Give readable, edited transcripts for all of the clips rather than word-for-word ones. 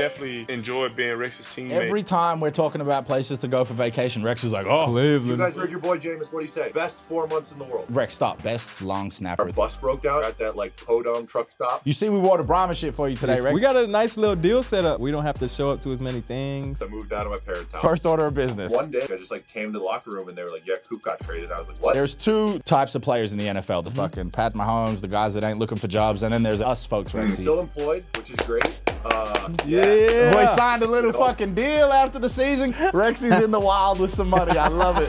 definitely enjoyed being Rex's teammate. Every time we're talking about places to go for vacation, Rex is like, oh, Cleveland. You guys heard your boy Jameis, what'd he say? Best 4 months in the world. Rex, stop. Best long snapper. Our bus broke down at that like Podunk truck stop. You see, we wore the Brahmas shit for you today, Rex. We got a nice little deal set up. We don't have to show up to as many things. I moved out of my parents' house. First order of business. One day, I just like came to the locker room and they were like, yeah, Coop got traded. I was like, what? There's two types of players in the NFL. The fucking Pat Mahomes, the guys that ain't looking for jobs, and then there's us folks, Rexy. Still employed, which is great. Yeah. Boy signed a little fucking deal after the season. Rexy's in the wild with some money. I love it.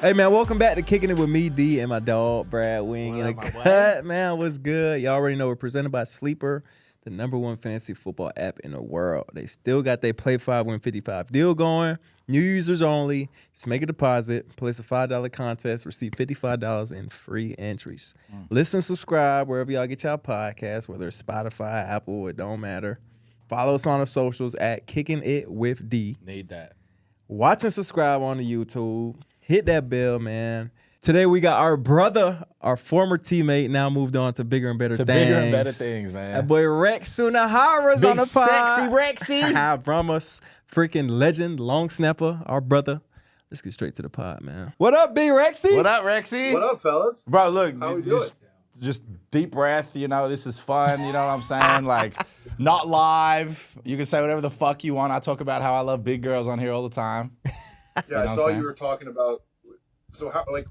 Hey man, welcome back to Kicking It with me, Dee, and my dog, Brad Wing. And a cut, man, what's good? Y'all already know we're presented by Sleeper, the #1 fantasy football app in the world. They still got their Play 5 Win 55 deal going. New users only. Just make a deposit, place a $5 contest, receive $55 in free entries. Listen, subscribe wherever y'all get y'all podcasts, whether it's Spotify, Apple, it don't matter. Follow us on the socials at Kicking It with D. Need that. Watch and subscribe on the YouTube. Hit that bell, man. Today we got our brother, our former teammate, now moved on to bigger and better things. Bigger and better things, man. That boy Rex Sunahara's on the pod. Sexy Rexy. Brahmas, freaking legend, long snapper, our brother. Let's get straight to the pod, man. What up, B Rexy? What up, Rexy? What up, fellas? Bro, look, How we doing? just deep breath, you know, this is fun, you know what I'm saying? Like, not live. You can say whatever the fuck you want. I talk about how I love big girls on here all the time. Yeah, I saw you were talking about, so how, like,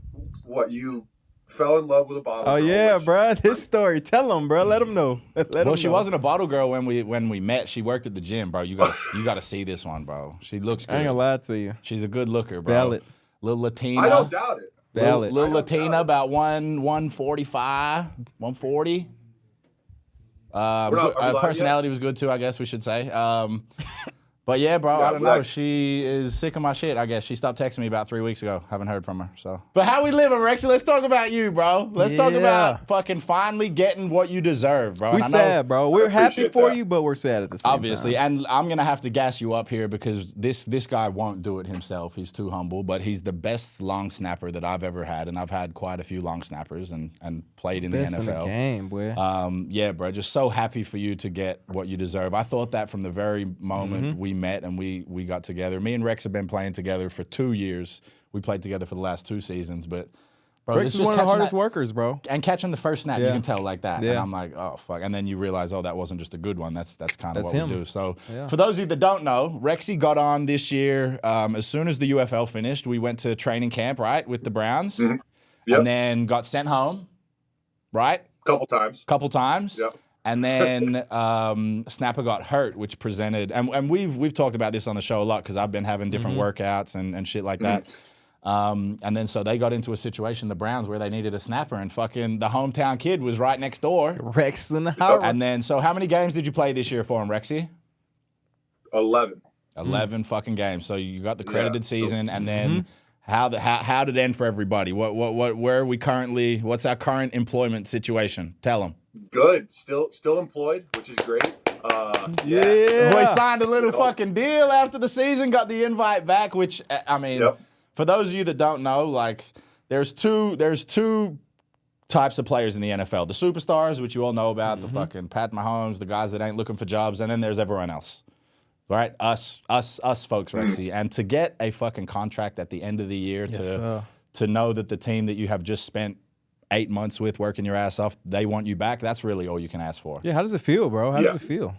what, you fell in love with a bottle Oh girl, yeah, which- bro. This story. Tell him, bro. Let him know. Well, she wasn't a bottle girl when we met. She worked at the gym, bro. You gotta see this one, bro. She looks good. I ain't gonna lie to you. She's a good looker, bro. Valid. Little Latina. I don't doubt it. Valid. Little I don't doubt Latina, it. about 145, 140. Are we live Personality was good too, I guess we should say. But yeah, bro, Yeah, I don't but know. She is sick of my shit, I guess. She stopped texting me about 3 weeks ago. Haven't heard from her, so. But how we living, Rexy? Let's talk about you, bro. Let's talk Yeah. about fucking finally getting what you deserve, bro. We And I know- sad, bro. We're happy appreciate for that. you, but we're sad at the same Obviously, time. and I'm gonna have to gas you up here because this guy won't do it himself. He's too humble, but he's the best long snapper that I've ever had, and I've had quite a few long snappers and played in Best the in the NFL. game, boy. Yeah, bro, just so happy for you to get what you deserve. I thought that from the very moment Mm-hmm. we met and we got together. Me and Rex have been playing together for 2 years. We played together for the last 2 seasons, but bro, Rex it's is just one of the catching hardest that- workers, bro. and catching the first snap, you Yeah. can tell like that. Yeah. And I'm like, oh, fuck. And then you realize, oh, that wasn't just a good one. That's kind of That's what him. we do. So Yeah. for those of you that don't know, Rexy got on this year. As soon as the UFL finished, we went to training camp, right, with the Browns. Yep. And then got sent home, right? Couple times. Couple times. Yep. And then Snapper got hurt, which presented, and we've talked about this on the show a lot because I've been having different workouts and shit like that. And then so they got into a situation, the Browns, where they needed a snapper, and fucking the hometown kid was right next door. Rex Sunahara. And then, so how many games did you play this year for him, Rexy? 11. 11 fucking games. So you got the credited So- season, and then how did it end for everybody? Where are we currently? What's our current employment situation? Tell them. Good. Still employed, which is great. Yeah. Boy signed a little Yep. fucking deal after the season, got the invite back, which, I mean, Yep. for those of you that don't know, like, there's two types of players in the NFL. The superstars, which you all know about, the fucking Pat Mahomes, the guys that ain't looking for jobs, and then there's everyone else. Right? Us folks, Rexy. And to get a fucking contract at the end of the year sir. to know that the team that you have just spent 8 months with working your ass off, they want you back, that's really all you can ask for. Yeah, how does it feel, bro? How does it feel?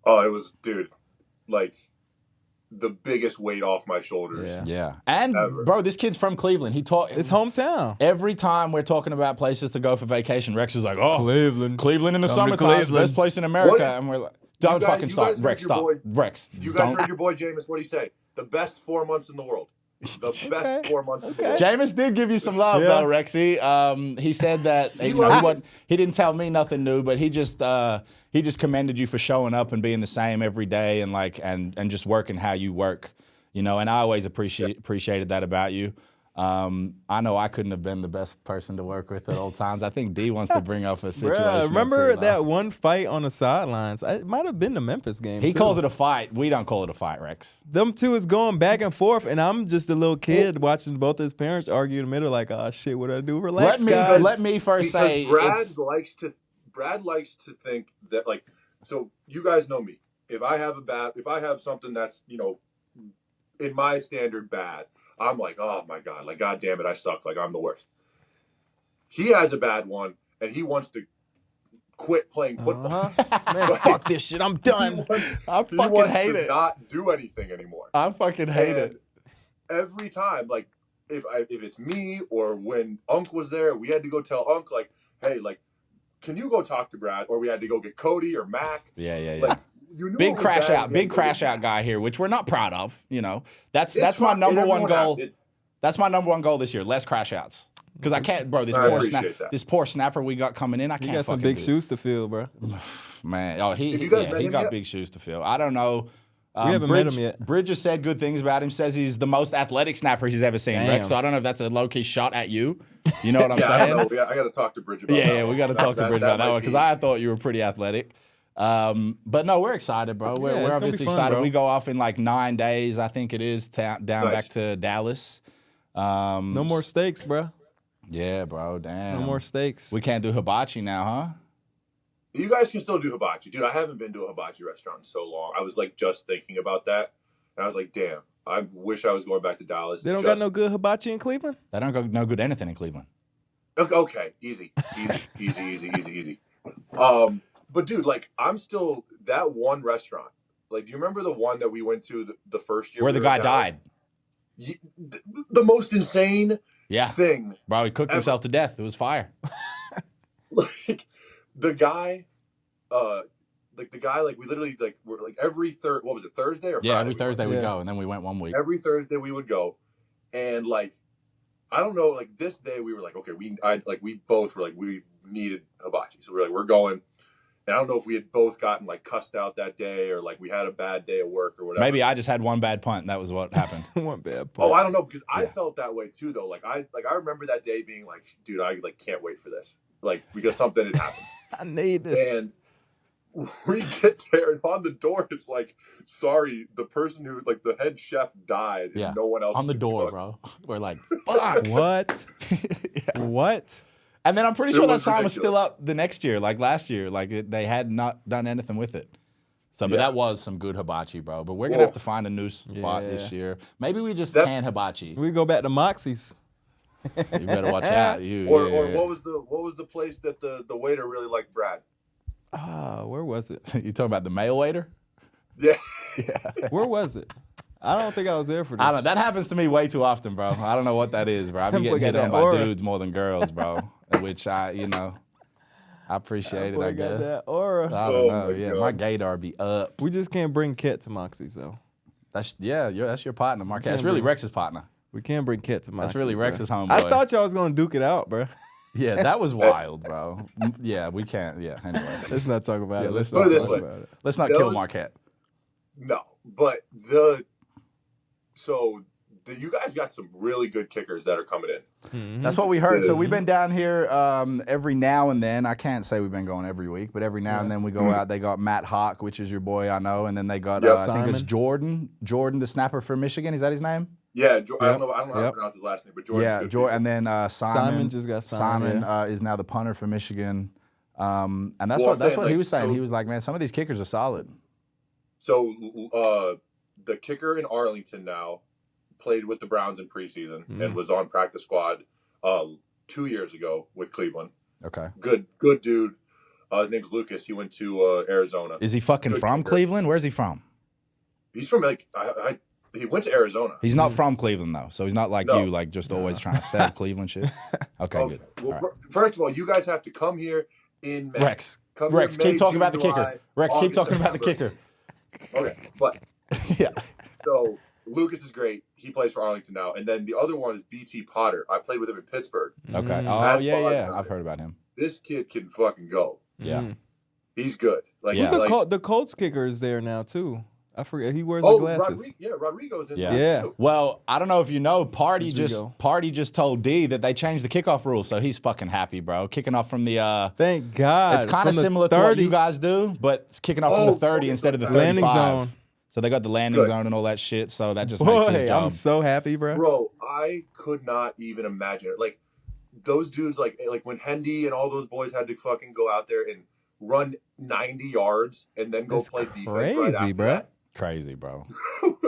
Oh, it was, dude, like the biggest weight off my shoulders. Yeah. Yeah. And, Ever. bro, this kid's from Cleveland. He taught It's hometown. every time we're talking about places to go for vacation, Rex is like, oh, Cleveland. Cleveland in the Come to summertime is the Cleveland. best place in America. What? And we're like, don't guys- fucking you stop. guys Rex, heard your stop. boy- Rex, You guys don't. heard your boy Jameis, what'd he say? The best 4 months in the world. The best 4 months in the world. Jameis did give you some love, Yeah. though, Rexy. He said that he didn't tell me nothing new, but he just commended you for showing up and being the same every day and like and just working how you work, you know. And I always appreciated that about you. I know I couldn't have been the best person to work with at all times. I think D wants to bring up a situation. Bruh, that's remember pretty low. that one fight on the sidelines? It might have been the Memphis game. He too. calls it a fight. We don't call it a fight, Rex. Them two is going back and forth, and I'm just a little kid watching both his parents argue in the middle, like, oh shit, what do I do? Relax, guys. Let me first say Brad it's likes to think that, like, so you guys know me. If I have something that's, in my standard bad, I'm like, oh my God, like, God damn it, I suck. Like, I'm the worst. He has a bad one and he wants to quit playing football. Man, fuck this shit. I'm done. I fucking hate it. Not do anything anymore. I fucking hate it. Every time, like, if it's me or when Unc was there, we had to go tell Unc, like, hey, like, can you go talk to Brad? Or we had to go get Cody or Mac. Yeah. Like, you knew Big crash out guy here, which we're not proud of. That's my number one goal. That's my number one goal this year. Less crash outs. Because I can't, bro. This poor snapper we got coming in. I can't. You got some big shoes to fill, bro. Man, he got big shoes to fill. I don't know. We haven't met him yet. Bridges said good things about him. Says he's the most athletic snapper he's ever seen. Rex. So I don't know if that's a low key shot at you. You know what I'm saying? I got to talk to Bridge about that. Yeah, we got to talk to Bridge about that one because I thought you were pretty athletic. But no, we're excited, bro. We're obviously excited. Bro. We go off in like 9 days, I think it is, down back to Dallas. No more steaks, bro. Yeah, bro. Damn. No more steaks. We can't do hibachi now, huh? You guys can still do hibachi. Dude, I haven't been to a hibachi restaurant in so long. I was like just thinking about that. And I was like, damn, I wish I was going back to Dallas. They don't got no good hibachi in Cleveland? They don't got no good anything in Cleveland. Okay, easy. But dude, like, I'm still, that one restaurant, like, do you remember the one that we went to the first year? Where the guy died. The most insane thing. Bro, he cooked himself to death. It was fire. Like, the guy, we literally, like, we're like every Thursday or Friday? Yeah, every Thursday we'd go, and then we went 1 week. Every Thursday we would go, and, like, I don't know, like, this day we were like, okay, we both were like, we needed hibachi. So we were like, we're going. And I don't know if we had both gotten, like, cussed out that day or, like, we had a bad day at work or whatever. Maybe I just had one bad punt, and that was what happened. One bad punt. Oh, I don't know, because I felt that way, too, though. Like, I remember that day being like, dude, I, like, can't wait for this. Like, because something had happened. I need this. And we get there, and on the door, it's like, sorry, the person who, like, the head chef died, and no one else on the door, cook. bro. We're like, fuck. What? What? And then I'm pretty sure that sign was still up the next year, like last year. Like, they had not done anything with it. So, but that was some good hibachi, bro. But we're going to have to find a new spot this year. Maybe we just can hibachi. We go back to Moxie's. You better watch out. Or what was the place that the waiter really liked Brad? Where was it? You talking about the male waiter? Yeah. Where was it? I don't think I was there for this. I don't know. That happens to me way too often, bro. I don't know what that is, bro. I be getting hit on by dudes more than girls, bro. Which I appreciate it, I guess. That aura. I don't know. Yeah, my gaydar be up. We just can't bring Ket to Moxie's, though. That's your partner, Marquette. That's really Rex's partner. We can't bring Ket to Moxie's. That's really Rex's homeboy. I thought y'all was going to duke it out, bro. Yeah, that was wild, bro. Yeah, we can't. Yeah, anyway. Let's not talk about it. Let's not talk about it. Let's not kill Marquette. No, but you guys got some really good kickers that are coming in. Mm-hmm. That's what we heard. So we've been down here every now and then. I can't say we've been going every week, but every now and then we go out. They got Matt Hawk, which is your boy, I know, and then they got I think it's Jordan, the snapper from Michigan. Is that his name? Yeah, I don't know how to pronounce his last name, but Jordan. Yeah, Jordan, and then Simon just got Simon is now the punter for Michigan, and that's what he was saying. He was like, man, some of these kickers are solid. So the kicker in Arlington now played with the Browns in preseason and was on practice squad 2 years ago with Cleveland. Okay. Good dude. His name's Lucas. He went to Arizona. Is he fucking from Cleveland? Where's he from? He's from he went to Arizona. He's not from Cleveland though, so he's not like you, like just always trying to sell Cleveland shit. Okay, good. Well, first of all, you guys have to come here in May. Rex, keep talking about the kicker. Rex, keep talking about the kicker. Okay, but yeah. So Lucas is great. He plays for Arlington now, and then the other one is BT Potter. I played with him in Pittsburgh. Okay. Oh yeah. I've heard about him. This kid can fucking go. Yeah. He's good. Like the Colts kicker is there now too. I forget. He wears the glasses. Rodrigo's in there. Yeah. Too. Well, I don't know if you know, Party just told Dee that they changed the kickoff rules, so he's fucking happy, bro. Kicking off from the Thank God. It's kind of similar to what you guys do, but it's kicking off from the 30 instead of the 35. Landing zone. So they got the landing zone and all that shit, so that just makes his job. I'm so happy, bro. Bro, I could not even imagine it. Like those dudes, like when Hendy and all those boys had to fucking go out there and run 90 yards, and then go That's play defense crazy, right after bro. that. Crazy, bro.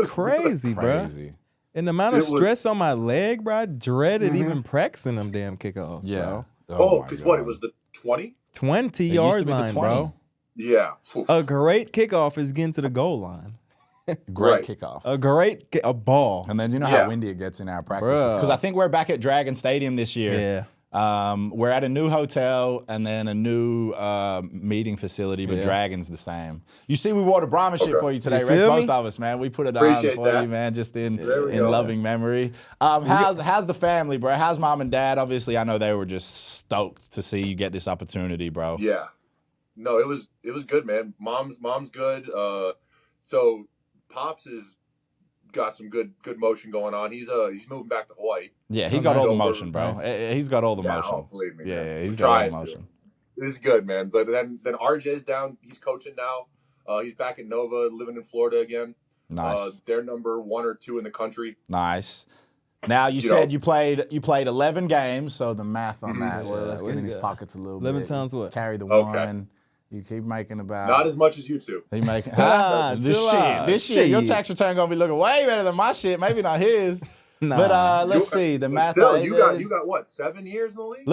Crazy, bro. Crazy. And the amount of It was- stress on my leg, bro, I dreaded even practicing them damn kickoffs, Yeah. bro. Oh, my because God. what? It was the 20? 20 It used to yard be the line, 20. bro. Yeah. Whew. A great kickoff is getting to the goal line. Great Right. kickoff. A ball. And then you know Yeah. how windy it gets in our practices. Bruh. Because I think we're back at Dragon Stadium this year. Yeah. We're at a new hotel and then a new meeting facility, but Yeah. Dragon's the same. You see, we wore the Brahmas shit Okay. for you today, You Rex. feel Both me? of us, man. We put it Appreciate on for that. you, man, just in There we go. loving memory. How's the family, bro? How's mom and dad? Obviously, I know they were just stoked to see you get this opportunity, bro. Yeah. No, it was good, man. Mom's good. So Pops is got some good motion going on. He's moving back to Hawaii. Yeah, he Oh, got nice. all the motion, bro. Nice. He's got all the Yeah, motion. oh, believe me, Yeah, man. he's We're got all the trying to. motion. It's good, man. But then RJ's down. He's coaching now. He's back in Nova, living in Florida again. Nice. They're number 1 or 2 in the country. Nice. Now you You said know- you played 11 games, so the math on that. Well, let's what get do in you his got? pockets a little 11 bit. times what? Carry the Okay. one. You keep making about. Not as much as you two. He making Ah, this chill shit. out. This shit. Your Shit. tax return gonna be looking way better than my shit. Maybe not his. Nah. But let's You- see the but math. Still, you got what? 7 years in the league?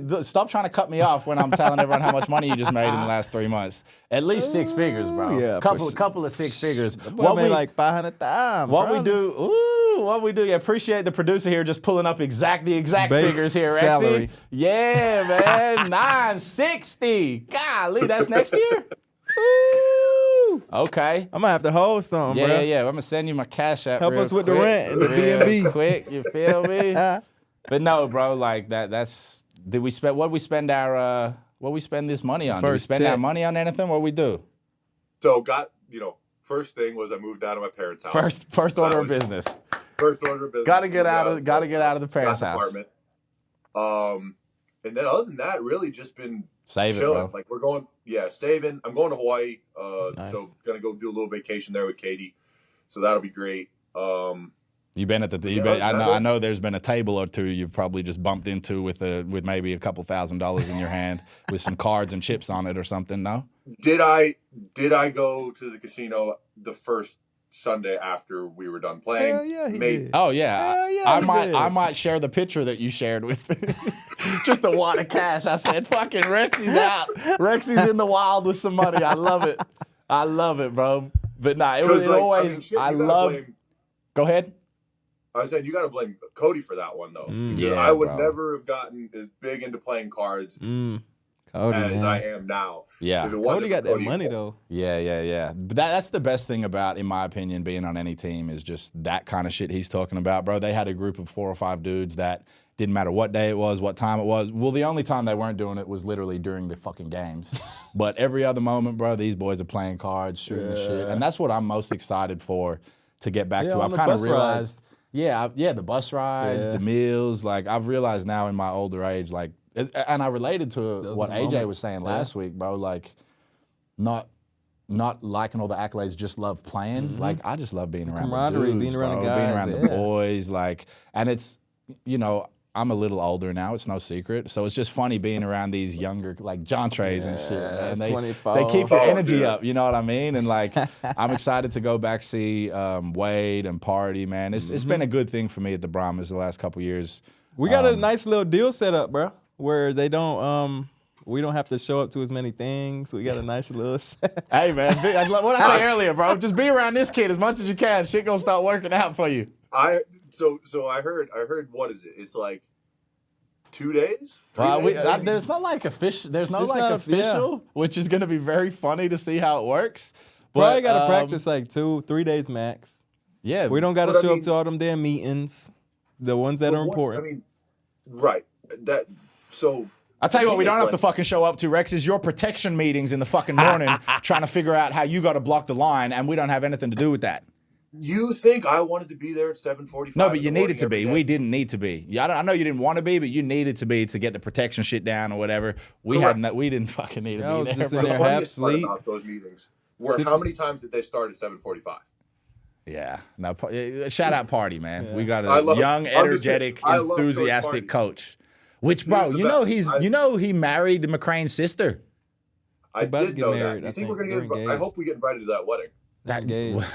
Look, stop trying to cut me off when I'm telling everyone how much money you just made in the last 3 months. At least 6 figures, bro. Yeah, for couple of 6 figures. What made like 500,000. What we do, yeah, appreciate the producer here just pulling up the exact Base figures here, Rexy. salary. Yeah, man, 960. Golly, that's next year? Woo. Okay. I'm gonna have to hold something, Yeah, bro. yeah. I'm gonna send you my cash app. Help real us with the quick, rent and the real B&B. quick. You feel me? But no, bro. Like that. That's. Did we spend? What we spend our? What we spend this money on? Did we First spend our check. money on anything? What we do? So first thing was I moved out of my parents' house. First order of was- business. First order of business. Gotta get out moved of. Gotta get out of the got parents' the house. apartment. And then other than that, really just been Save it, chilling. bro. Like we're going, saving. I'm going to Hawaii. Nice. So gonna go do a little vacation there with Katie. So that'll be great. You been at the. You Yeah, been, I I know. There's been a table or two you've probably just bumped into with maybe a couple $1,000s in your hand with some cards and chips on it or something. No. Did I go to the casino the first Sunday after we were done playing? Hell yeah, he Made- did. Oh yeah, Hell yeah, I he might did. I might share the picture that you shared with just a wad of cash. I said, "Fucking Rexy's out. Rexy's in the wild with some money." I love it, bro. But nah, it was 'Cause, like, always. shit, I you gotta love. blame- Go ahead. I said you got to blame Cody for that one though. Mm. Because Yeah, I would bro. never have gotten as big into playing cards Cody, as man. I am now. Yeah. If it wasn't Cody got for that Cody, money though. Yeah. But that's the best thing about, in my opinion, being on any team is just that kind of shit he's talking about, bro. They had a group of 4 or 5 dudes that didn't matter what day it was, what time it was. Well, the only time they weren't doing it was literally during the fucking games. But every other moment, bro, these boys are playing cards, shooting the shit. And that's what I'm most excited for to get back to. on I've the kind of bus realized, the bus rides, Yeah. the meals. Like, I've realized now in my older age, like, and I related to Those what are the AJ was moments. saying Yeah. last week, bro. Like, not liking all the accolades, just love playing. Like, I just love being around camaraderie, the dudes, being around the bro, being guys, around the yeah. boys. Like, and it's, I'm a little older now. It's no secret. So it's just funny being around these younger, like John Trays and shit. Man. They 24. keep your Oh, energy dude. up. You know what I mean? And like, I'm excited to go back see Wade and party, man. It's been a good thing for me at the Brahmas the last couple years. We got a nice little deal set up, bro, where they don't we don't have to show up to as many things. We got a nice little set. Hey, man, what I say earlier, bro, just be around this kid as much as you can. Shit gonna start working out for you. So I heard what is it? It's like 2 days? 3 Well, days? there's not like official. There's no It's like not a- official, which is gonna be very funny to see how it works. Probably But, got to practice like 2-3 days max. Yeah, We don't got to But I show up mean- to all them damn meetings, the ones that But are what's- important. I mean, right. So I'll tell you what, we the thing don't is, have to fucking show up to, Rex, is your protection meetings in the fucking morning trying to figure out how you got to block the line, and we don't have anything to do with that. You think I wanted to be there at 7:45? No, but you needed to be. We didn't need to be. Yeah, I know you didn't want to be, but you needed to be to get the protection shit down or whatever. We Correct. we didn't fucking need Yeah, I to was be there, just in bro. there The half funniest part sleep. about those meetings were Sit- how many times did they start at 7:45? Yeah. No, shout out Party, man. Yeah. We got I a love- young, I'm just kidding. energetic, I love Coach enthusiastic Party. coach. Which, bro, the you know best. he married McCrane's sister. I about to did get know married, that. I You think we're think. gonna get? I hope we get invited to that wedding. Engaged.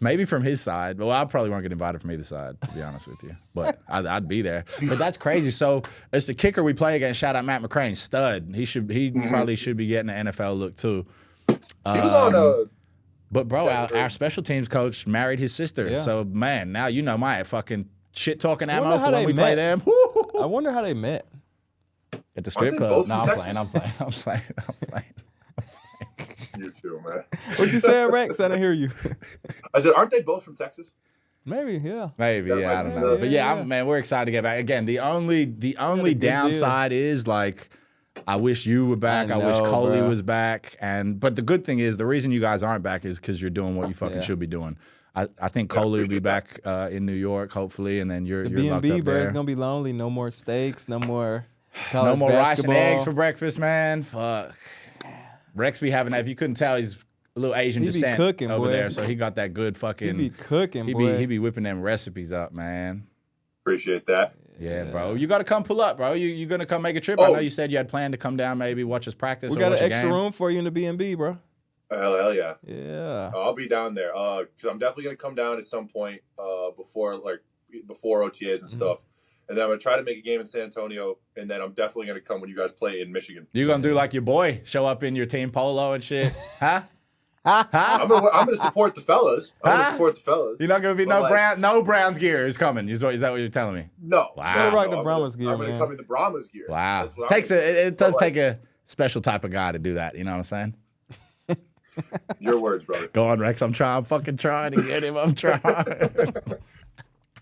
Maybe from his side, but I probably won't get invited from either side, to be honest with you. But I'd be there. But that's crazy. So it's the kicker we play against. Shout out Matt McCrane, stud. He probably should be getting an NFL look too. He was on But bro, our special teams coach married his sister. Yeah. So man, now you know my fucking shit talking wonder ammo how for when they we met. play them. I wonder how they met. At the strip they club. both No, from I'm Texas? playing. You too, man. What you said, Rex? I didn't hear you. I said, aren't they both from Texas? Maybe, yeah. Maybe, That yeah, I might don't be know. the- But yeah, yeah. man, we're excited to get back. Again, the only good downside is like I wish you were back. I wish know, Coley bro. was back. But the good thing is the reason you guys aren't back is because you're doing what you fucking Yeah. should be doing. I think Coley will be back in New York, hopefully, and then you're locked B&B, up bro, there. it's gonna be lonely. No more steaks. No more No college more rice and basketball. eggs for breakfast, man. Fuck. Rex be having that. If you couldn't tell, he's a little Asian He be descent cooking, over boy. there, so he got that good fucking. He be cooking, He boy. be whipping them recipes up, man. Appreciate that. Yeah, bro. You got to come pull up, bro. You gonna come make a trip? I Oh. know you said you had planned to come down, maybe watch us practice. We or got watch an a extra game. room for you in the B&B, bro. Hell yeah. Yeah. I'll be down there. Cause I'm definitely gonna come down at some point. Before OTAs and stuff. And then I'm gonna try to make a game in San Antonio, and then I'm definitely gonna come when you guys play in Michigan. You gonna do like your boy, show up in your team polo and shit, huh? I'm gonna support the fellas. You're not gonna be But, like- no Browns gear is coming. Is that what you're telling me? No. Wow. Gotta rock No, the I'm Brahmas gonna, gear, I'm gonna man. come in the Brahmas gear. Wow, That's what I'm gonna do. it does But, take a special type of guy to do that. You know what I'm saying? Your words, brother. Go on, Rex. I'm fucking trying to get him. I'm trying.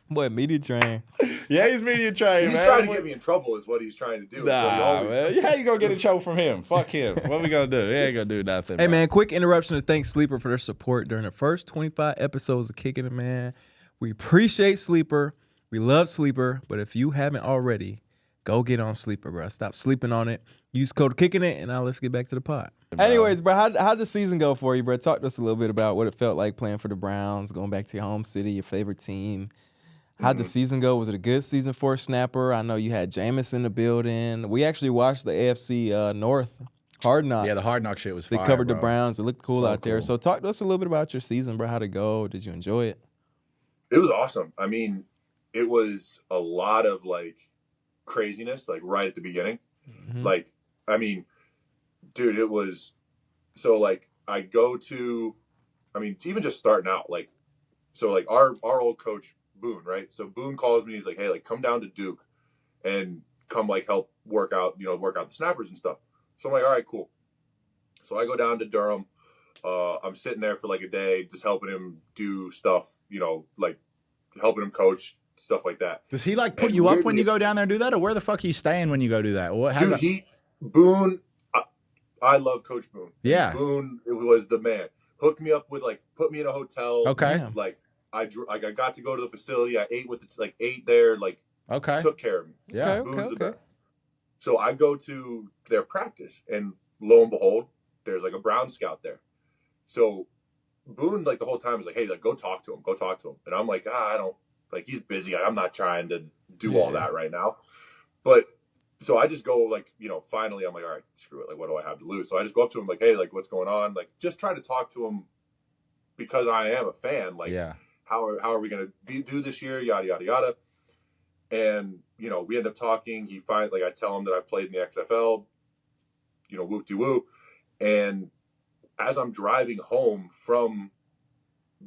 Boy, media train. Yeah, he's media trained, He's man. trying to get me in trouble, is what he's trying to do. It's what he Nah, always man. does. How you gonna get in trouble from him? Fuck him. What we gonna do? He ain't gonna do nothing. Hey, man, quick interruption to thank Sleeper for their support during the first 25 episodes of Kickin' It, man. We appreciate Sleeper. We love Sleeper. But if you haven't already, go get on Sleeper, bro. Stop sleeping on it. Use code Kickin' It, and now let's get back to the pod. Anyways, bro, how'd the season go for you, bro? Talk to us a little bit about what it felt like playing for the Browns, going back to your home city, your favorite team. How'd the season go? Was it a good season for a snapper? I know you had Jameis in the building. We actually watched the AFC North Hard Knocks. Yeah, the Hard Knock shit was They fire, covered bro. the Browns. It looked cool So out there. cool. So talk to us a little bit about your season, bro. How'd it go? Did you enjoy it? It was awesome. I mean, it was a lot of like craziness, like right at the beginning. Mhm. Like, I mean, dude, it was so like I go to, I mean, even just starting out, like, so like our old coach Boone, right? So Boone calls me. He's like, hey, like come down to Duke and come like help work out the snappers and stuff. So I'm like, all right, cool. So I go down to Durham. I'm sitting there for like a day, just helping him do stuff, like helping him coach, stuff like that. Does he like put And you up when weirdly- you go down there and do that, or where the fuck are you staying when you go do that? What? how's Dude, that- Boone, I love Coach Boone. Yeah. Boone, it was the man. Hooked me up with put me in a hotel. Okay. Damn. Like I got to go to the facility. I ate there. Like Okay. took care of me. Yeah. Okay. Boone's the best. So I go to their practice, and lo and behold, there's like a Brown scout there. So Boone, like the whole time, was like, "Hey, like go talk to him. Go talk to him." And I'm like, I don't like. He's busy. I'm not trying to do all Yeah. that right now. But so I just go finally, I'm like, all right, screw it. Like, what do I have to lose? So I just go up to him like, hey, like what's going on? Like, just try to talk to him because I am a fan. Like, Yeah. how are we gonna do this year? Yada yada yada. And we end up talking. I tell him that I played in the XFL. Whoop de woo. And as I'm driving home from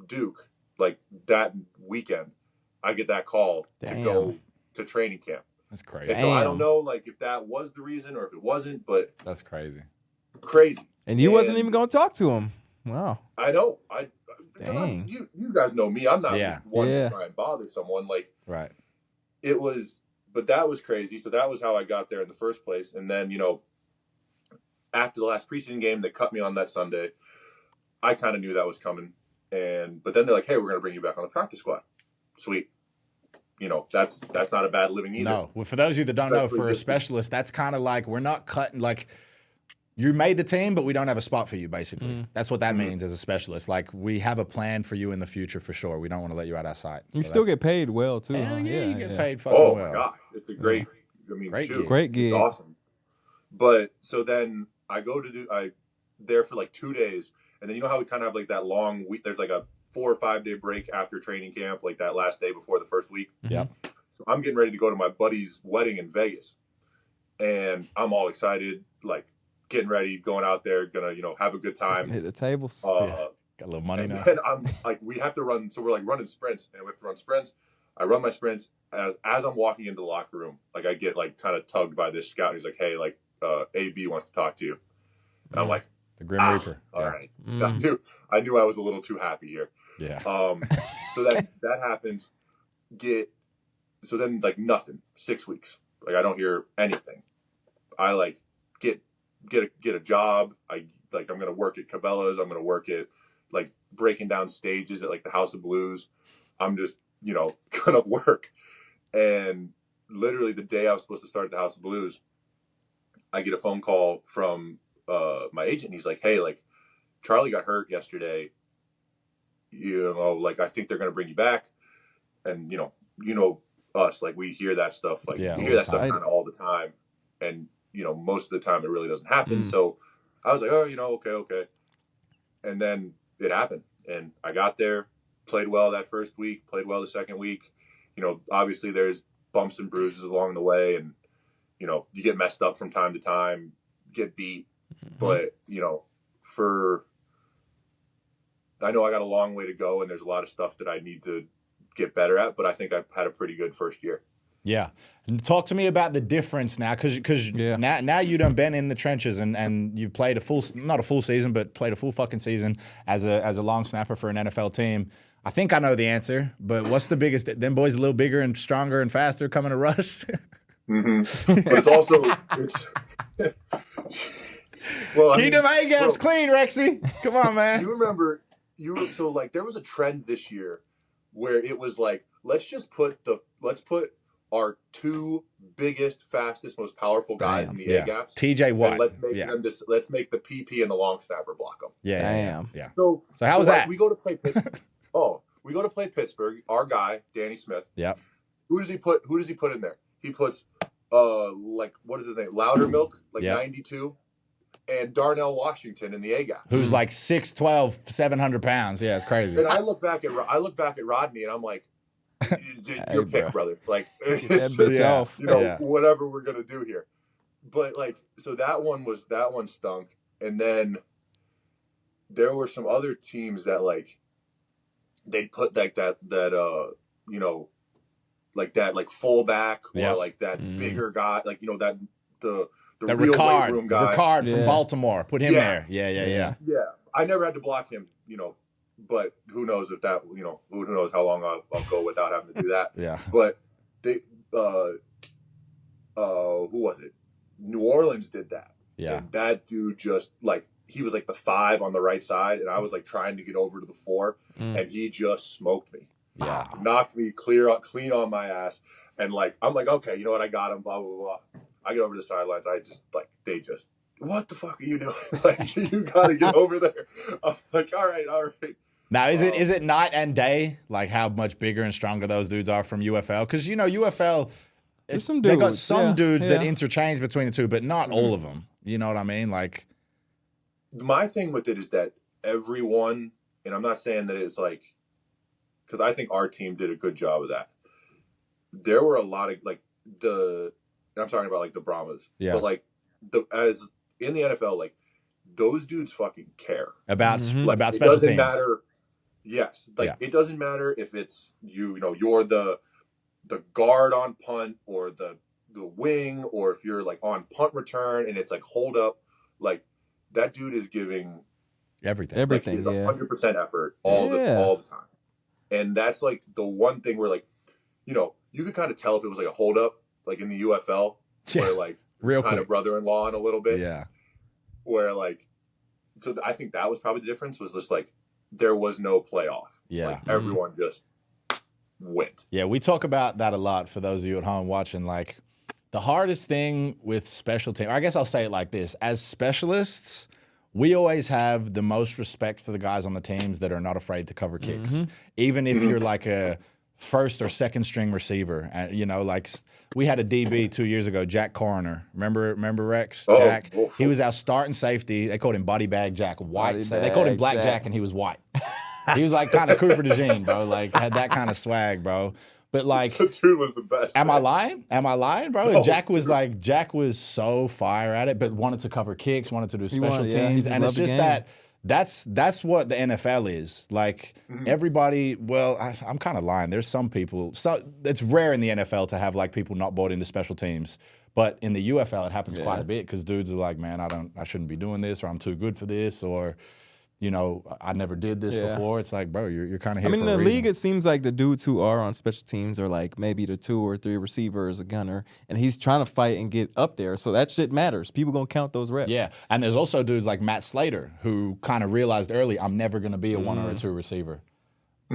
Duke, like that weekend, I get that call to go to training camp. That's crazy. And so I don't Damn. know, like if that was the reason or if it wasn't, but That's crazy. crazy. And you wasn't And- even going to talk to him. Wow. I know. Dang. You guys know me. I'm not Yeah. one Yeah. to try and bother someone. Like Right. it was, but that was crazy. So that was how I got there in the first place. And then after the last preseason game, they cut me on that Sunday. I kind of knew that was coming, but then they're like, "Hey, we're going to bring you back on the practice squad." Sweet. That's not a bad living either. No. Well, for those of you that don't know, That's for a pretty good. specialist, that's kind of like we're not cutting like. You made the team, but we don't have a spot for you, basically. Mm. That's what that means as a specialist. Like, we have a plan for you in the future for sure. We don't want to let you out of sight. You So still that's- get paid well, too. Hell huh? yeah, you get paid fucking Oh well. my gosh, it's a great. I mean, Great shoot, gig. Great gig. It's awesome. But so then I go to do. there for like 2 days, and then you know how we kind of have like that long week. There's like a 4 or 5 day break after training camp, like that last day before the first week. Yeah. So I'm getting ready to go to my buddy's wedding in Vegas, and I'm all excited, like getting ready, going out there, gonna have a good time. Hit the tables. Got a little money and now. then I'm like, we have to run, so we're like running sprints, and we have to run sprints. I run my sprints as I'm walking into the locker room. Like I get like kind of tugged by this scout. He's like, "Hey, like AB wants to talk to you." And I'm like, the Grim Reaper. All right. I knew I was a little too happy here. Yeah. So that happens. So then like nothing. 6 weeks. Like I don't hear anything. I like get a job. I'm gonna work at Cabela's. I'm gonna work at like breaking down stages at like the House of Blues. I'm just gonna work. And literally the day I was supposed to start at the House of Blues, I get a phone call from my agent. He's like, "Hey, like Charlie got hurt yesterday. Like I think they're gonna bring you back." And us, like we hear that stuff, like we hear that stuff kind of all the time, and most of the time it really doesn't happen. So I was like, "Oh, okay." And then it happened, and I got there, played well that first week, played well the second week. Obviously there's bumps and bruises along the way, and you get messed up from time to time, get beat. But I know I got a long way to go, and there's a lot of stuff that I need to get better at, but I think I've had a pretty good first year. Yeah. And talk to me about the difference now, because now you done been in the trenches and you played not a full season, but played a full fucking season as a long snapper for an NFL team. I think I know the answer, but what's the biggest? Them boys a little bigger and stronger and faster coming to rush? But it's also well, keep them A-gaps clean, Rexy. Come on, man. You remember so like there was a trend this year where it was like, let's put our 2 biggest, fastest, most powerful guys in the A-gaps. TJ Watt. And let's make the PP and the long snapper block them. Yeah. So how was that? We go to play Pittsburgh. We go to play Pittsburgh. Our guy, Danny Smith. Yeah. Who does he put in there? He puts like, what is his name? Loudermilk, like 92. And Darnell Washington in the A-gap. Who's like 6'12", 700 pounds. Yeah, it's crazy. And I look back at Rodney, and I'm like, "Your pick, brother. Like, whatever we're gonna do here." But like, so that one stunk. And then there were some other teams that like they'd put like that like that like fullback or like that bigger guy, like that the real weight room guy. Ricard from Baltimore. Put him there. Yeah. Yeah. I never had to block him, but who knows if that, who knows how long I'll go without having to do that. Yeah. But they, who was it? New Orleans did that. Yeah. And that dude just like, he was like the 5 on the right side, and I was like trying to get over to the 4, and he just smoked me. Yeah. Knocked me clean on my ass. And like, I'm like, okay, you know what? I got him, blah, blah, blah. I get over the sidelines. They just, what the fuck are you doing? Like, you got to get over there. I'm like, all right. Now, is it night and day, like how much bigger and stronger those dudes are from UFL? Because, UFL, they got some dudes that interchange between the two, but not all of them. You know what I mean? Like, my thing with it is that everyone, and I'm not saying that it's like, because I think our team did a good job of that. There were a lot of, like, I'm talking about like the Brahmas. Yeah. But like as in the NFL, like those dudes fucking care about special teams. It doesn't matter. Yes. Like it doesn't matter if it's you're the guard on punt or the wing, or if you're like on punt return and it's like hold up, like that dude is giving everything. Like, it's 100% effort all the time. And that's like the one thing where like, you could kind of tell if it was like a hold up, like in the UFL, where like real kind of brother-in-law in a little bit. Yeah. Where like, so I think that was probably the difference, was just like, there was no playoff. Yeah. Like everyone just went. Yeah. We talk about that a lot for those of you at home watching. Like the hardest thing with special team, or I guess I'll say it like this, as specialists, we always have the most respect for the guys on the teams that are not afraid to cover kicks. Even if you're like a first or second string receiver. And, you know, like we had a DB 2 years ago, Jack Coroner. Remember Rex? Oh, Jack. oof. He was our starting safety. They called him Body Bag Jack. White. Body So they called him Bag Black Jack. Jack, and he was white. He was like kind of Cooper DeJean, bro. Like had that kind of swag, bro. But like, The dude was the best. am I man. lying? Am I lying, bro? No. And Jack was so fire at it, but wanted to cover kicks, wanted to do special wanted- yeah, he teams, just and it's loved the just game. that's what the NFL is. Like everybody, well, I'm kind of lying. There's some people. So it's rare in the NFL to have like people not bought into special teams, but in the UFL it happens quite a bit because dudes are like, man, I shouldn't be doing this, or I'm too good for this, or you know, I never did this before. It's like, bro, you're kind of here. I mean, for in a the reason. league, it seems like the dudes who are on special teams are like maybe the 2 or 3 receivers, a gunner, and he's trying to fight and get up there. So that shit matters. People gonna count those reps. Yeah, and there's also dudes like Matt Slater who kind of realized early, I'm never going to be a 1 or a 2 receiver.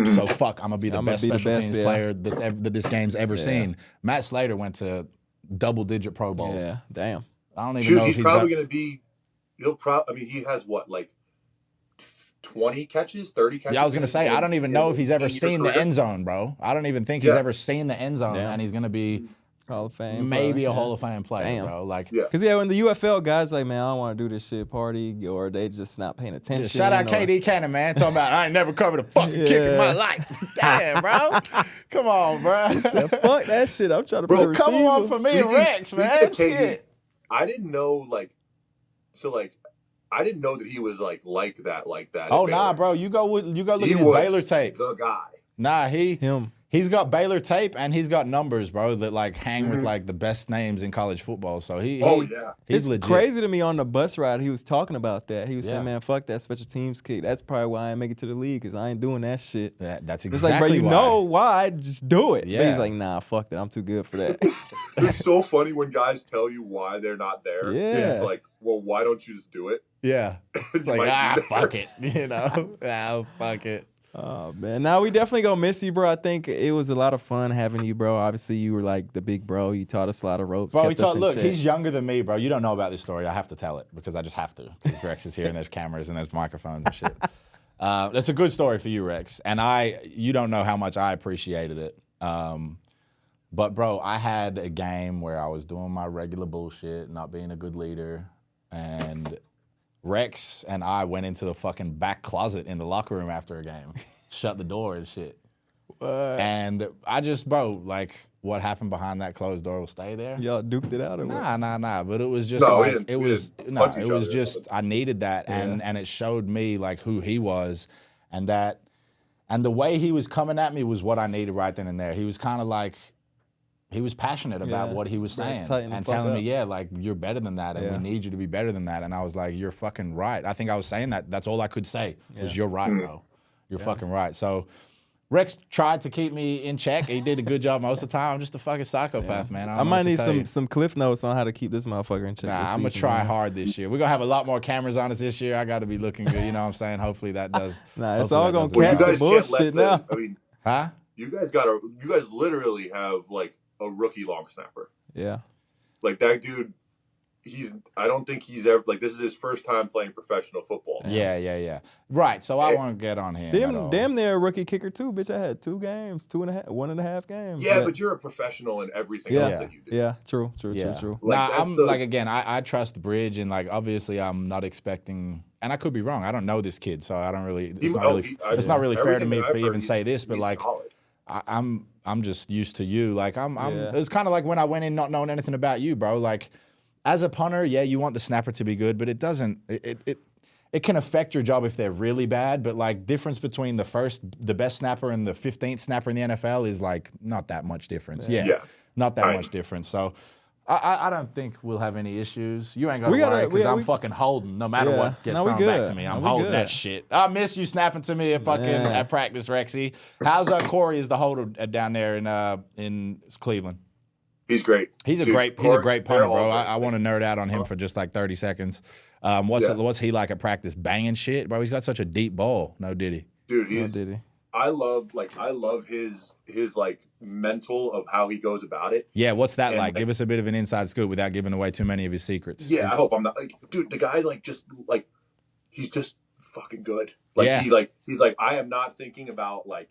So fuck, I'm going to be the I'ma best be the special best, teams player that this game's ever seen. Matt Slater went to double-digit Pro Bowls. Yeah. Damn. I don't even Dude, know if he's he's probably got... going to be. I mean, he has what, like 20 catches, 30 catches. Yeah, I was going to say, I don't even know if he's ever in your seen the career? end zone, bro. I don't even think he's Yeah. ever seen the end zone, Damn. and he's going to be Hall of Fame. maybe probably, a yeah. Hall of Fame player, Damn. bro. Like, Yeah. Because, yeah, when the UFL guys like, man, I don't want to do this shit party, or they just not paying attention. shout out or- KD Cannon, man. Talking about, I ain't never covered a fucking kick in my life. Damn, bro. Come on, bro. Yeah, fuck that shit. I'm trying to play Bro, receiver. come on for me and Rex, Speaking man. of KD, Shit. I didn't know, I didn't know that he was like that. Oh at nah, Baylor. bro. You go look He at his was Baylor tape. the guy. Nah, Him. he's got Baylor tape and he's got numbers, bro, that like hang with like the best names in college football. So he's It's legit. crazy to me on the bus ride. He was talking about that. He was Yeah. saying, man, fuck that special teams kick. That's probably why I ain't make it to the league, because I ain't doing that shit. Yeah, that's It's like, bro, exactly you why. know why? Just do it. But Yeah. he's like, nah, fuck that. I'm too good for that. It's so funny when guys tell you why they're not there. Yeah. It's like, well, why don't you just do it? Yeah. It's like, might be there. fuck it. You know? Fuck it. Oh, man. Now, we definitely gonna miss you, bro. I think it was a lot of fun having you, bro. Obviously, you were like the big bro. You taught us a lot of ropes. Bro, kept us in look, check. he's younger than me, bro. You don't know about this story. I have to tell it because I just have to. Because Rex is here and there's cameras and there's microphones and shit. That's a good story for you, Rex. And you don't know how much I appreciated it. But, bro, I had a game where I was doing my regular bullshit, not being a good leader. And Rex and I went into the fucking back closet in the locker room after a game, shut the door and shit. What? And I just, bro, like, what happened behind that closed door will stay there. Y'all duked it out or what? Nah. But it was just No, we like didn't- we didn't it punch each was other or just something. I needed that, and it showed me like who he was, and the way he was coming at me was what I needed right then and there. He was kind of like. He was passionate about Yeah. what he was Right, saying tighten the and fuck telling me, up. yeah, like, you're better than that, and Yeah. we need you to be better than that. And I was like, you're fucking right. I think I was saying that. That's all I could say was, you're right, bro. You're fucking right. So Rex tried to keep me in check. He did a good job most of the time. I'm just a fucking psychopath, man. I don't know might what to need tell you. some cliff notes on how to keep this motherfucker in check. Nah, this I'm going to season, try man. hard this year. We're going to have a lot more cameras on us this year. I got to be looking good. You know what I'm saying? Hopefully that does. Nah, it's hopefully all that gonna does Well, it. you Cats guys are can't bullshit let now. I mean, Huh? you guys literally have like a rookie long snapper. Yeah. Like that dude, I don't think he's ever, like, this is his first time playing professional football. Yeah. Right. So I won't get on him at all. Damn near a rookie kicker too, bitch. I had 2 games, 1.5 games. Yeah, but you're a professional in everything else that you do. Yeah, true. Yeah. True. Like, Nah, that's I'm the- like, again, I trust Bridge, and like obviously I'm not expecting, and I could be wrong. I don't know this kid, so I don't really. It's not really fair to me to even say this, but like solid. I'm just used to you. Like I'm Yeah. it was kind of like when I went in not knowing anything about you, bro. Like as a punter, yeah, you want the snapper to be good, but it doesn't. It can affect your job if they're really bad, but like difference between the best snapper and the 15th snapper in the NFL is like not that much difference. Yeah. Not that much difference. So I don't think we'll have any issues. You ain't got to worry because I'm fucking holding no matter what gets thrown back to me. I'm holding that shit. I miss you snapping to me at practice, Rexy. How's Corey is the holder down there in Cleveland? He's great. He's a great punter, bro. I want to nerd out on him for just like 30 seconds. What's he like at practice? Banging shit, bro. He's got such a deep ball. No diddy. Dude, Did he? I love his like mental of how he goes about it. Yeah, what's that And, like? Give us a bit of an inside scoop without giving away too many of his secrets. Yeah, I hope I'm not like, dude, the guy he's just fucking good. Like Yeah. he's like, I am not thinking about like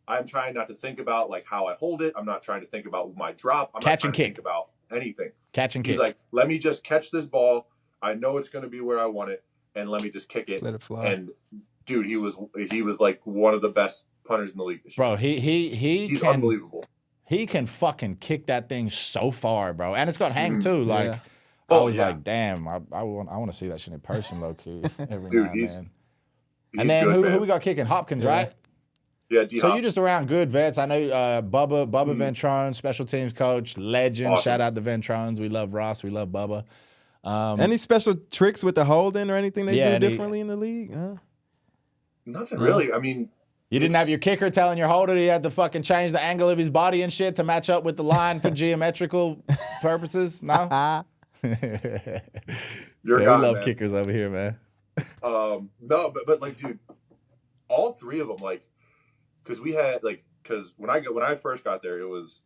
I'm trying not to think about like how I hold it. I'm not trying to think about my drop. I'm Catch not and trying to kick. think about anything. Catch and kick. He's like, let me just catch this ball. I know it's going to be where I want it, and let me just kick it. Let it fly. And dude, he was like one of the best punters in the league this year. Bro, he's unbelievable. He can fucking kick that thing so far, bro, and it's got hang too. Like, Yeah. I was like, damn, I want to see that shit in person, low key. Every Dude, now and then. And then good, who we got kicking? Hopkins, right? Yeah, So you just around good vets. I know Bubba Ventrone, special teams coach, legend. Awesome. Shout out to Ventrones. We love Ross. We love Bubba. Any special tricks with the holding or anything they Yeah, do differently in the league? Huh? Nothing really. I mean, You didn't have your kicker telling your holder he had to fucking change the angle of his body and shit to match up with the line for geometrical purposes? No? You're we God, love man. kickers over here, man. No, but like, dude, all three of them, like, because we had like, because when I first got there, it was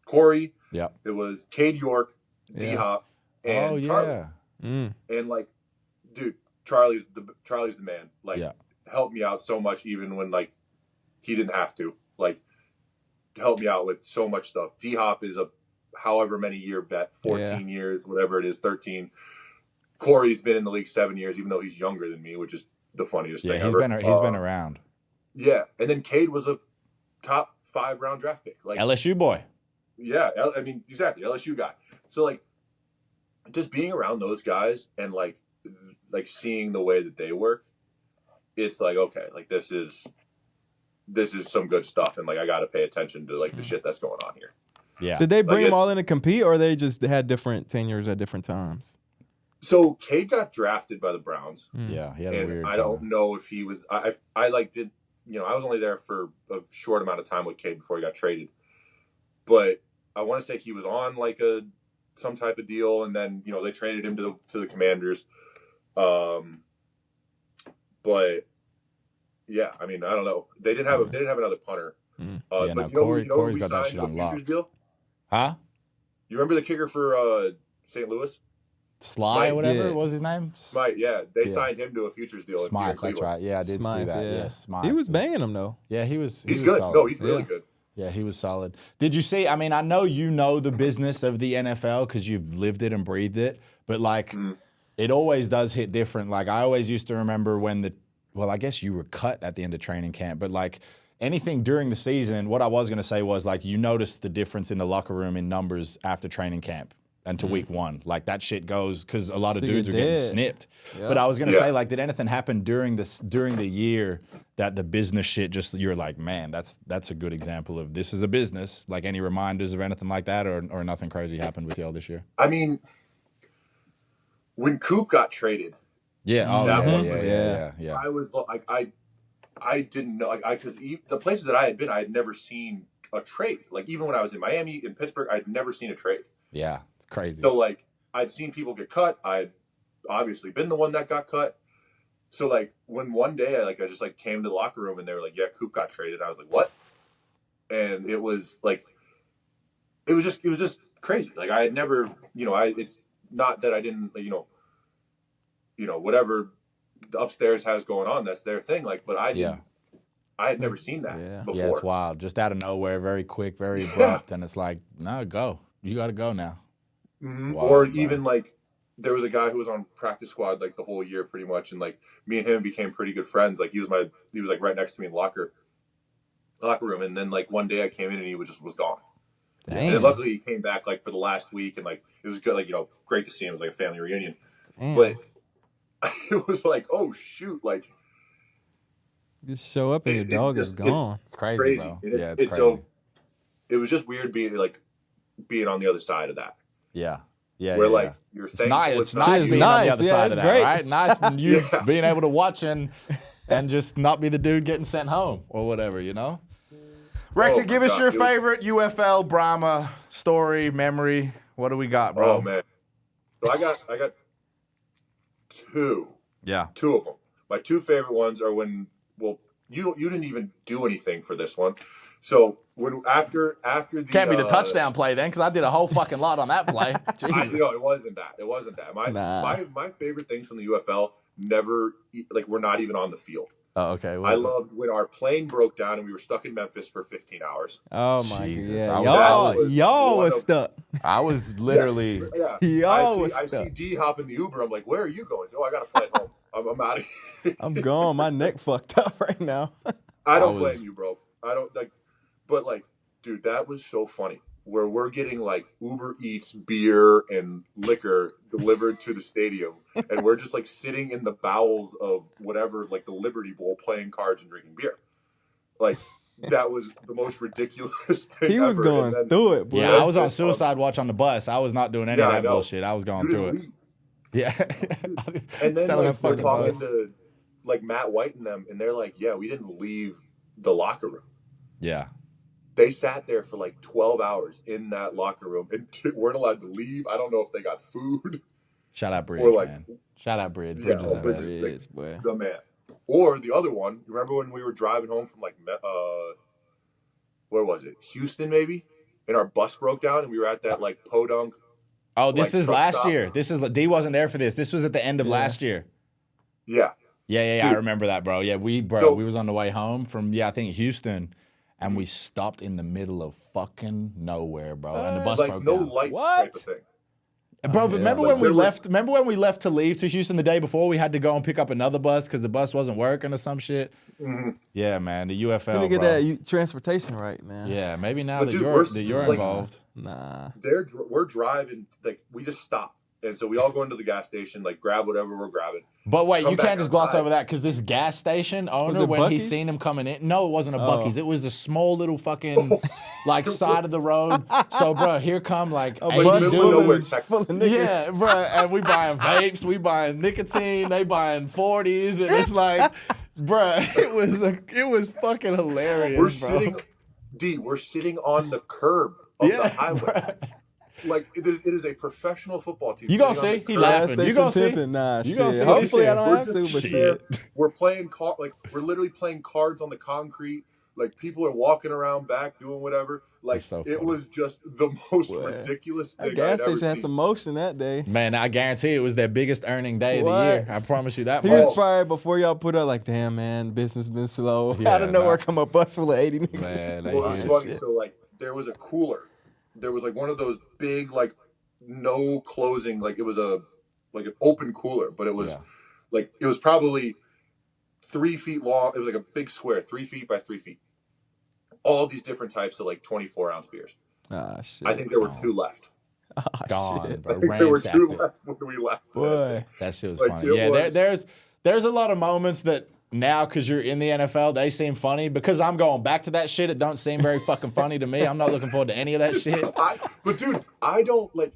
Corey, Yeah. it was Cade York, D Hop, and Charlie, and like, dude, Charlie's the man. Like, helped me out so much, even when like he didn't have to. Like, helped me out with so much stuff. D Hop is a however many year vet, 14 years, whatever it is, 13. Corey's been in the league 7 years, even though he's younger than me, which is the funniest thing ever. He's been around. Yeah, and then Cade was a top 5 round draft pick. Like, LSU boy. Yeah, I mean, exactly, LSU guy. So like, just being around those guys and like seeing the way that they work, it's like, okay, like this is some good stuff, and like I got to pay attention to like the shit that's going on here. Yeah. Did they bring them all in to compete, or they just had different tenures at different times? So Cade got drafted by the Browns. Yeah, he had a and weird. I don't know if he was. I like did, you know, I was only there for a short amount of time with Cade before he got traded, but I want to say he was on like some type of deal, and then, you know, they traded him to the Commanders. But yeah, I mean, I don't know. They didn't have another punter. But Corey's we got that signed shit to a futures unlocked. deal. Huh? You remember the kicker for St. Louis? Sly or whatever yeah. what was his name? Smythe, yeah. They signed him to a futures deal. Smythe, that's right. Yeah, I did see that. Yeah, Smythe. He was banging them though. Yeah, he was He's good. solid. No, he's really good. Yeah, he was solid. Did you see? I mean, I know you know the business of the NFL because you've lived it and breathed it, but like, it always does hit different. Like, I always used to remember when well, I guess you were cut at the end of training camp, but like anything during the season, what I was going to say was like, you noticed the difference in the locker room in numbers after training camp and to week one. Like, that shit goes, because a lot of dudes are getting snipped. Yep. But I was going to say, like, did anything happen during the year that the business shit just, you're like, man, that's a good example of this is a business. Like, any reminders or anything like that, or nothing crazy happened with y'all this year? I mean, when Coop got traded, yeah, I was like, I didn't know, like, because the places that I had been, I had never seen a trade. Like, even when I was in Miami, in Pittsburgh, I'd never seen a trade. Yeah, it's crazy. So like, I'd seen people get cut. I'd obviously been the one that got cut. So like, when one day I just like came to the locker room and they were like, "Yeah, Coop got traded." I was like, "What?" And it was like, it was just crazy. Like, I had never, you know, it's not that I didn't, you know, whatever the upstairs has going on, that's their thing. Like, but I had never seen that before. Yeah, it's wild. Just out of nowhere, very quick, very abrupt, and it's like, no, go. You got to go now. Mm-hmm. Or even like, there was a guy who was on practice squad like the whole year pretty much, and like me and him became pretty good friends. Like, he was like right next to me in the locker room, and then like one day I came in and he was gone. Damn. And then luckily he came back like for the last week, and like it was good, like, you know, great to see him. It was like a family reunion. Damn. But it was like, oh shoot, like, just show up and your dog is gone. It's crazy, bro. It's crazy. So it was just weird being on the other side of that. Yeah. Where like you're thankful. It's nice being on the other side of that, great. right? Nice when you being able to watch and just not be the dude getting sent home or whatever, you know? Rexy, give us your favorite UFL Brahma story, memory. What do we got, bro? Oh man. So I got two. Yeah. Two of them. My two favorite ones are when, well, you didn't even do anything for this one. So when after the can't be the touchdown play then, because I did a whole fucking lot on that play. No, it wasn't that. My favorite things from the UFL never, like, were not even on the field. Oh, okay. I loved when our plane broke down and we were stuck in Memphis for 15 hours. Oh my Jesus, God. I Y'all was stuck. I was literally. Yeah. Y'all was I stuck. see D hop in the Uber. I'm like, where are you going? So I got to flight home. I'm out of here. I'm gone. My neck fucked up right now. I don't blame you, bro. I don't like, but like, dude, that was so funny. Where we're getting like Uber Eats beer and liquor delivered to the stadium, and we're just like sitting in the bowels of whatever, like the Liberty Bowl, playing cards and drinking beer. Like that was the most ridiculous thing. He was ever. going through it, bro. Yeah, I was on suicide watch on the bus. I was not doing any of that bullshit. I was going through it. Leave. Yeah. And then like, we're talking to like Matt White and them, and they're like, "Yeah, we didn't leave the locker room." Yeah. They sat there for like 12 hours in that locker room and weren't allowed to leave. I don't know if they got food. Shout out Bridge, like, man. Shout out Bridge. Yeah, Bridge is boy. The man. Or the other one, remember when we were driving home from like, where was it? Houston, maybe? And our bus broke down and we were at that like podunk. Oh, this is last stop. year. This is D wasn't there for this. This was at the end of last year. Yeah. Yeah. Dude. I remember that, bro. Yeah, we was on the way home from I think Houston, and we stopped in the middle of fucking nowhere, bro. And the bus broke no down. lights type of thing. Bro, but remember when we left? Remember when we left to leave to Houston the day before? We had to go and pick up another bus because the bus wasn't working or some shit. Mm-hmm. Yeah, man, the UFL. Gonna get that transportation right, man. Yeah, maybe now But that dude, you're like, involved. Nah. We're driving, like we just stopped. And so we all go into the gas station, like grab whatever we're grabbing. But wait, Come you back can't just gloss outside. over that because this gas station owner, it when he Buc-ee's? seen him coming in, no, it wasn't a Buc-ee's. It was the small little fucking like side of the road. So, bro, here come like 80 middle of nowhere, dudes. Texas. Yeah, bro, and we buying vapes, we buying nicotine, they buying 40s, and it's like, bro, it was fucking hilarious, We're sitting on the curb of the highway. Bro. Like it is a professional football team. You gonna sitting on see? the He curb. laughing. You gonna see? Nah, You shit. gonna see? Hopefully I don't We're have to, but just shit. there. We're playing we're literally playing cards on the concrete. Like people are walking around back doing whatever. Like so it funny. was just the most ridiculous That thing gas I'd ever station had seen. some motion that day. Man, I guarantee it was their biggest earning day of the What? year. I promise you that He much. was probably before y'all put up like, damn man, business been slow. Yeah, Out of nowhere nah. come a bus full of 80 niggas. Man, they Well, it's did. funny. So like there was a cooler. There was like one of those big like no closing, like it was an open cooler, but it was like it was probably 3 feet long. It was like a big square, 3 feet by 3 feet. All these different types of like 24-ounce beers. Ah shit. I think there were 2 left. Gone, shit. bro. I think there were 2 Ransacked it. left when we left. Boy. That shit was Like, funny. it Yeah, was- there's a lot of moments that now, because you're in the NFL, they seem funny. Because I'm going back to that shit, it don't seem very fucking funny to me. I'm not looking forward to any of that shit. But dude, I don't like.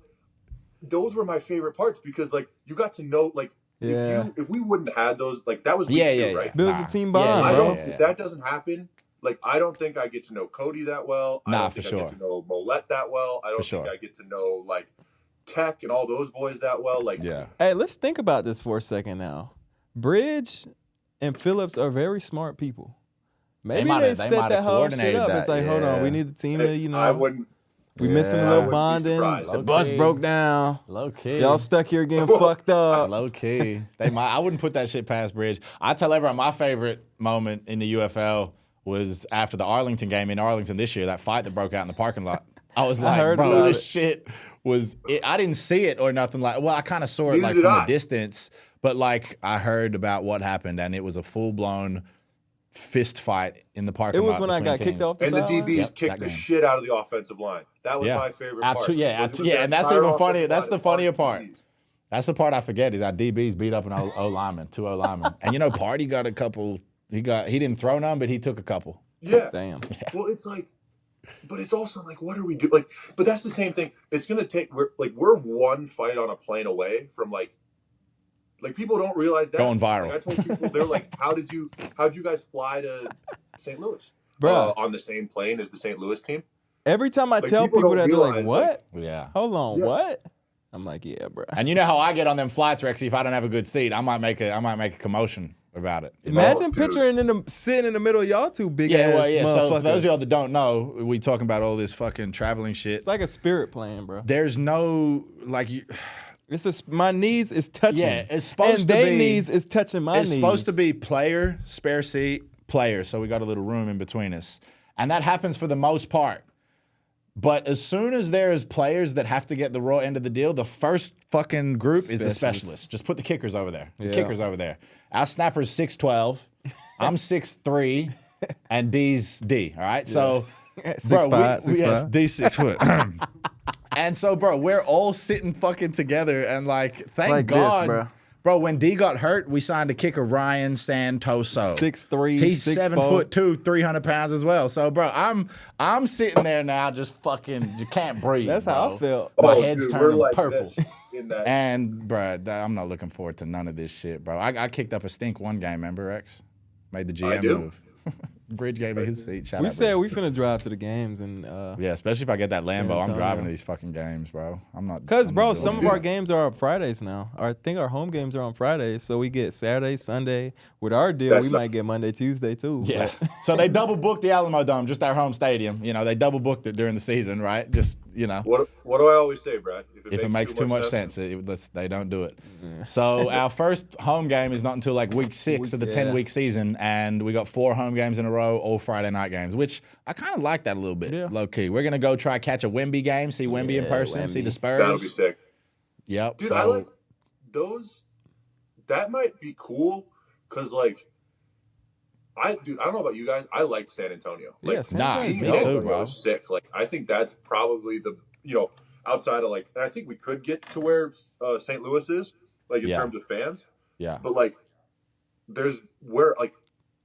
Those were my favorite parts because like you got to know like if we wouldn't have had those, like that was week 2, right? Builds a team bond, I bro. don't. If that doesn't happen, like I don't think I get to know Cody that well. I don't think I get to know Molette that well. I don't think I get to know like Tech and all those boys that well. Like Hey, let's think about this for a second now. Bridge and Phillips are very smart people. Maybe they set that whole shit up. It's like, hold on, we need the team to, you know. I wouldn't. We missing a little bonding. The bus broke down. Low key. Y'all stuck here getting fucked up. Low key. I wouldn't put that shit past Bridge. I tell everyone my favorite moment in the UFL was after the Arlington game in Arlington this year, that fight that broke out in the parking lot. I was like, bro, this shit was I didn't see it or nothing like. Well, I kind of saw it like from a distance, but like I heard about what happened, and it was a full-blown fist fight in the parking lot. It was when I got kicked off the and sideline? the DBs kicked the shit out of the offensive line. That was my favorite part. And that's even funnier. That's the funnier part. That's the part I forget is our DBs beat up an O lineman, 2 O linemen. And you know, Party got a couple. He didn't throw none, but he took a couple. Yeah. Damn. Well, it's like, but it's also like, what are we doing? Like, but that's the same thing. It's gonna take. We're one fight on a plane away from like people don't realize that going viral. Like, I told people, they're like, how'd you guys fly to St. Louis? Bro, on the same plane as the St. Louis team. Every time I tell people that, they're like, what? Yeah. Hold on, what? I'm like, yeah, bro. And you know how I get on them flights, Rexy. If I don't have a good seat, I might make a commotion about it. Imagine picturing sitting in the middle of y'all two big ass motherfuckers. So for those of y'all that don't know, we talking about all this fucking traveling shit. It's like a Spirit plane, bro. There's no My knees is touching. Yeah, it's supposed and to they be. knees is touching my It's knees. supposed to be player, spare seat, player. So we got a little room in between us, and that happens for the most part. But as soon as there's players that have to get the raw end of the deal, the first fucking group is the specialists. Just put the kickers over there. The kickers over there. Our snapper's 6'12". I'm 6'3", and D's D. All right, so. 6'5", Yes, D's 6 foot. And so, bro, we're all sitting fucking together, and like, thank Like God, this, bro. When D got hurt, we signed a kicker, Ryan Santoso. 6'3", He's 6'4". 7'2", 300 pounds as well. So, bro, I'm sitting there now, just fucking, you can't breathe. That's how I felt. My head's dude, turning we're like purple. this in that. And, bro, I'm not looking forward to none of this shit, bro. I kicked up a stink one game, remember, X? Made the GM move. Bridge gave me his seat. Shout We out, said Bridge. we finna drive to the games and Yeah, especially if I get that Lambo, I'm Antonio. driving to these fucking games, bro. I'm not. Cause I'm bro, not some doing of it. our games are on Fridays now. I think our home games are on Fridays, so we get Saturday, Sunday. With our deal, That's we not- might get Monday, Tuesday too. Yeah. but- So they double booked the Alamo Dome, just our home stadium. You know, they double booked it during the season, right? Just What do I always say, Brad? if it makes too much sense, they don't do it. So our first home game is not until like week 6 of the 10-week season, and we got 4 home games in a row, all Friday night games, which I kind of like that a little bit, low key. We're gonna go try catch a Wemby game, see Wemby in person, see the Spurs. That'll be sick. Yep, Dude, so, I like those. That might be cool because, like, I don't know about you guys. I liked San Antonio. Like, Yeah, San Nah, Antonio's me dope. too, Antonio bro. was sick. Like, I think that's probably the outside of like, and I think we could get to where St. Louis is, like in terms of fans. Yeah. But like, there's where like,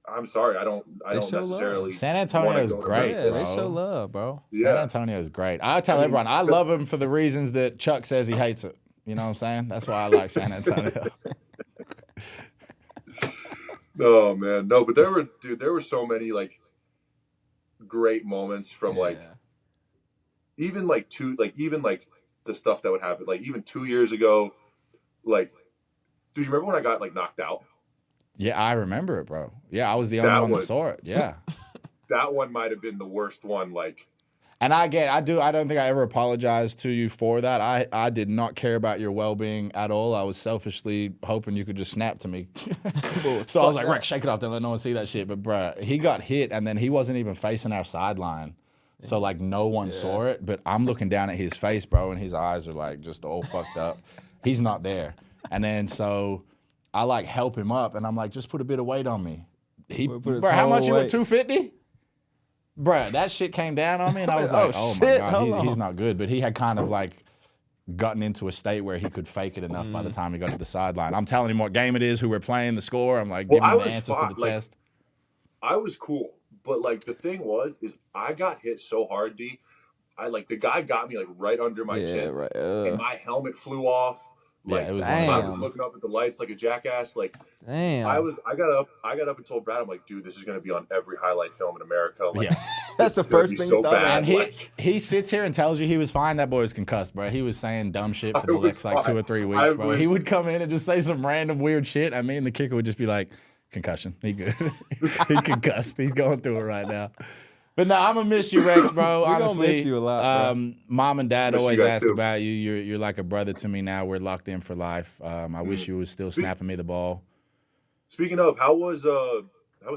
I'm sorry, I don't show love. necessarily. San Antonio wanna is go to great, Yeah, Memphis. they bro. show love, bro. San Yeah. Antonio is great. I tell everyone I love him for the reasons that Chuck says he hates it. You know what I'm saying? That's why I like San Antonio. Oh man, no, but there were so many like great moments from like even like the stuff that would happen like even 2 years ago. Like, do you remember when I got like knocked out? Yeah, I remember it, bro. Yeah, I was the only That one that was- saw it. Yeah. That one might have been the worst one. Like, And I don't think I ever apologized to you for that. I did not care about your well-being at all. I was selfishly hoping you could just snap to me. So I was like, Rick, shake it off, don't let no one see that shit. But bruh, he got hit and then he wasn't even facing our sideline. So like no one saw it, but I'm looking down at his face, bro, and his eyes are like just all fucked up. He's not there. And then so I like help him up and I'm like, just put a bit of weight on me. Put his Bro, how whole much you were, weight. 250? Bruh, that shit came down on me, and I was like, oh my shit, God, hold he's on. not good. But he had kind of like gotten into a state where he could fake it enough by the time he got to the sideline. I'm telling him what game it is, who we're playing, the score. I'm like, Well, giving I him the was answers fine. to the Like, test. I was cool, but like the thing is I got hit so hard, D. I like the guy got me like right under my chin, right. and my helmet flew off. Like, Yeah, it was Damn. I was looking up at the lights like a jackass. Like, Damn. I got up and told Brad, I'm like, dude, this is gonna be on every highlight film in America. Like, Yeah. That's the it's gonna first be thing so you thought bad. of. And Like, he sits here and tells you he was fine. That boy was concussed, bro. He was saying dumb shit for the I was next like 2 or 3 fine. weeks, I bro. was- He would come in and just say some random weird shit. I mean, the kicker would just be like, concussion. He good. He concussed. He's going through it right now. But no, I'm gonna miss you, Rex, bro. We gonna Honestly, miss you a lot, bro. Mom and Dad Miss you always guys ask too. about you. You're like a brother to me now. We're locked in for life. I wish you was still snapping me the ball. speaking of, how was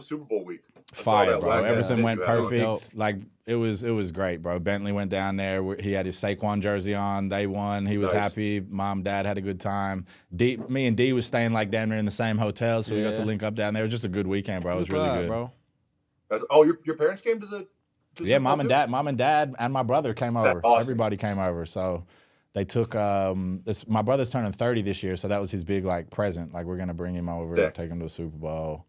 Super Bowl week? I saw Fire, that bro. whack-ass Everything video went you had on. perfect. Dope. Like it was great, bro. Bentley went down there. He had his Saquon jersey on. They won. He was Nice. happy. Mom, Dad had a good time. Me and D was staying like down there in the same hotel, so we got to Yeah. link up down there. It was just a good weekend, bro. It was really vibe, good. bro. Oh, your parents came to the Yeah, Super Bowl mom and too? dad, and my brother came over. awesome. Everybody came over. So they took. My brother's turning 30 this year, so that was his big like present. Like we're gonna bring him over, Yeah. take him to a Super Bowl.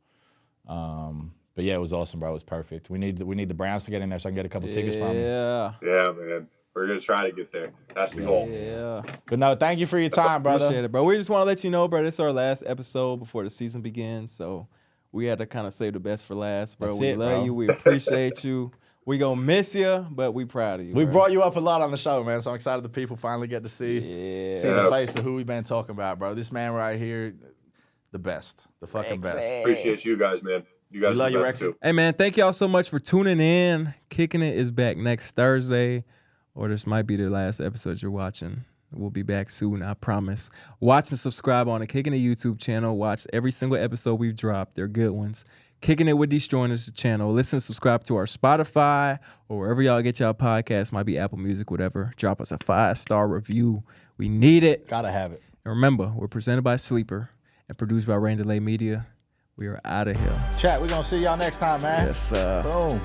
But yeah, it was awesome, bro. It was perfect. We need the Browns to get in there so I can get a couple tickets from them. Yeah. Yeah, man. We're gonna try to get there. That's the goal. Yeah. But no, thank you for your time, brother. Appreciate it, bro. We just want to let you know, bro, this is our last episode before the season begins. So we had to kind of save the best for last, bro. That's We it, love bro. you. We appreciate you. We gonna miss you, but we proud of you. We bro. brought you up a lot on the show, man. So I'm excited the people finally get to see Yeah. the face of who we've been talking about, bro. This man right here, the best, the fucking best. Appreciate you guys, man. You guys We love are you, the best Rexy. too. Hey, man, thank y'all so much for tuning in. Kicking It is back next Thursday, or this might be the last episode you're watching. We'll be back soon, I promise. Watch and subscribe on the Kickin' It YouTube channel. Watch every single episode we've dropped. They're good ones. Kickin' It with Deestroying is the channel. Listen and subscribe to our Spotify or wherever y'all get y'all podcasts. Might be Apple Music, whatever. Drop us a 5-star review. We need it. Gotta have it. And remember, we're presented by Sleeper and produced by Rain Delay Media. We are out of here. Chat, we're gonna see y'all next time, man. Yes, sir. Boom.